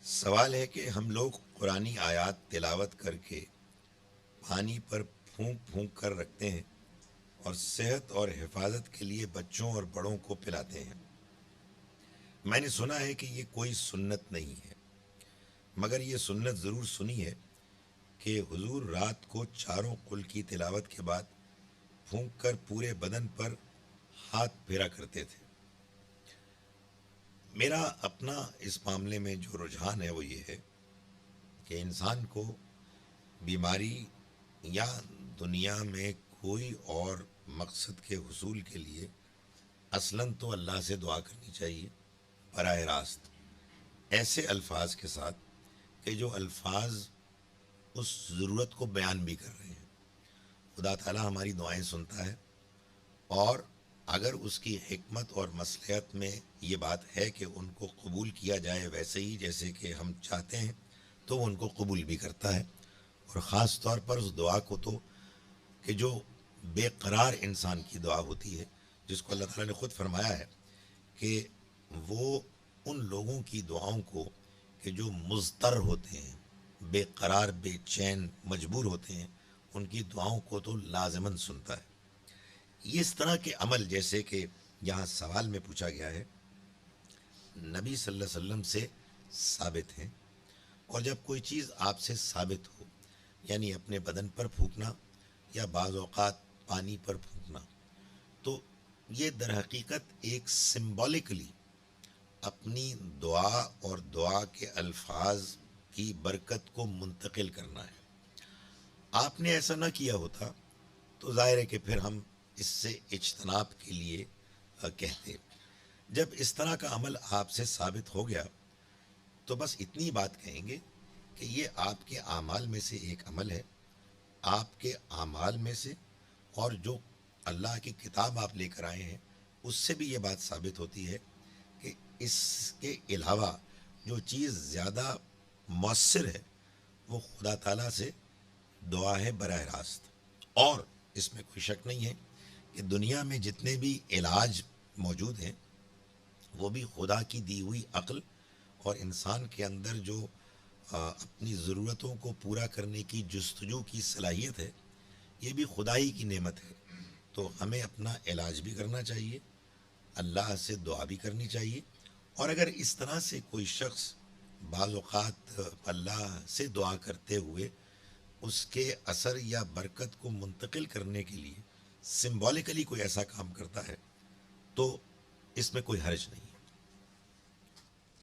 سوال ہے کہ ہم لوگ قرآنی آیات تلاوت کر کے پانی پر پھونک پھونک کر رکھتے ہیں اور صحت اور حفاظت کے لیے بچوں اور بڑوں کو پلاتے ہیں۔ میں نے سنا ہے کہ یہ کوئی سنت نہیں ہے، مگر یہ سنت ضرور سنی ہے کہ حضور رات کو چاروں قل کی تلاوت کے بعد پھونک کر پورے بدن پر ہاتھ پھیرا کرتے تھے۔ میرا اپنا اس معاملے میں جو رجحان ہے وہ یہ ہے کہ انسان کو بیماری یا دنیا میں کوئی اور مقصد کے حصول کے لیے اصلاً تو اللہ سے دعا کرنی چاہیے براہ راست، ایسے الفاظ کے ساتھ کہ جو الفاظ اس ضرورت کو بیان بھی کر رہے ہیں۔ خدا تعالیٰ ہماری دعائیں سنتا ہے، اور اگر اس کی حکمت اور مصلحت میں یہ بات ہے کہ ان کو قبول کیا جائے ویسے ہی جیسے کہ ہم چاہتے ہیں، تو وہ ان کو قبول بھی کرتا ہے۔ اور خاص طور پر اس دعا کو تو کہ جو بے قرار انسان کی دعا ہوتی ہے، جس کو اللہ تعالیٰ نے خود فرمایا ہے کہ وہ ان لوگوں کی دعاؤں کو کہ جو مضطر ہوتے ہیں، بے قرار، بے چین، مجبور ہوتے ہیں، ان کی دعاؤں کو تو لازماً سنتا ہے۔ یہ اس طرح کے عمل جیسے کہ یہاں سوال میں پوچھا گیا ہے، نبی صلی اللہ علیہ وسلم سے ثابت ہیں، اور جب کوئی چیز آپ سے ثابت ہو، یعنی اپنے بدن پر پھونکنا یا بعض اوقات پانی پر پھونکنا، تو یہ در حقیقت ایک سمبولکلی اپنی دعا اور دعا کے الفاظ کی برکت کو منتقل کرنا ہے۔ آپ نے ایسا نہ کیا ہوتا تو ظاہر ہے کہ پھر ہم اس سے اجتناب کے لیے کہتے۔ جب اس طرح کا عمل آپ سے ثابت ہو گیا تو بس اتنی بات کہیں گے کہ یہ آپ کے اعمال میں سے ایک عمل ہے، آپ کے اعمال میں سے، اور جو اللہ کی کتاب آپ لے کر آئے ہیں اس سے بھی یہ بات ثابت ہوتی ہے کہ اس کے علاوہ جو چیز زیادہ مؤثر ہے وہ خدا تعالیٰ سے دعا ہے براہ راست۔ اور اس میں کوئی شک نہیں ہے کہ دنیا میں جتنے بھی علاج موجود ہیں وہ بھی خدا کی دی ہوئی عقل اور انسان کے اندر جو اپنی ضرورتوں کو پورا کرنے کی جستجو کی صلاحیت ہے، یہ بھی خدا ہی کی نعمت ہے۔ تو ہمیں اپنا علاج بھی کرنا چاہیے، اللہ سے دعا بھی کرنی چاہیے، اور اگر اس طرح سے کوئی شخص بعض اوقات اللہ سے دعا کرتے ہوئے اس کے اثر یا برکت کو منتقل کرنے کے لیے سمبولیکلی کوئی ایسا کام کرتا ہے تو اس میں کوئی حرج نہیں ہے۔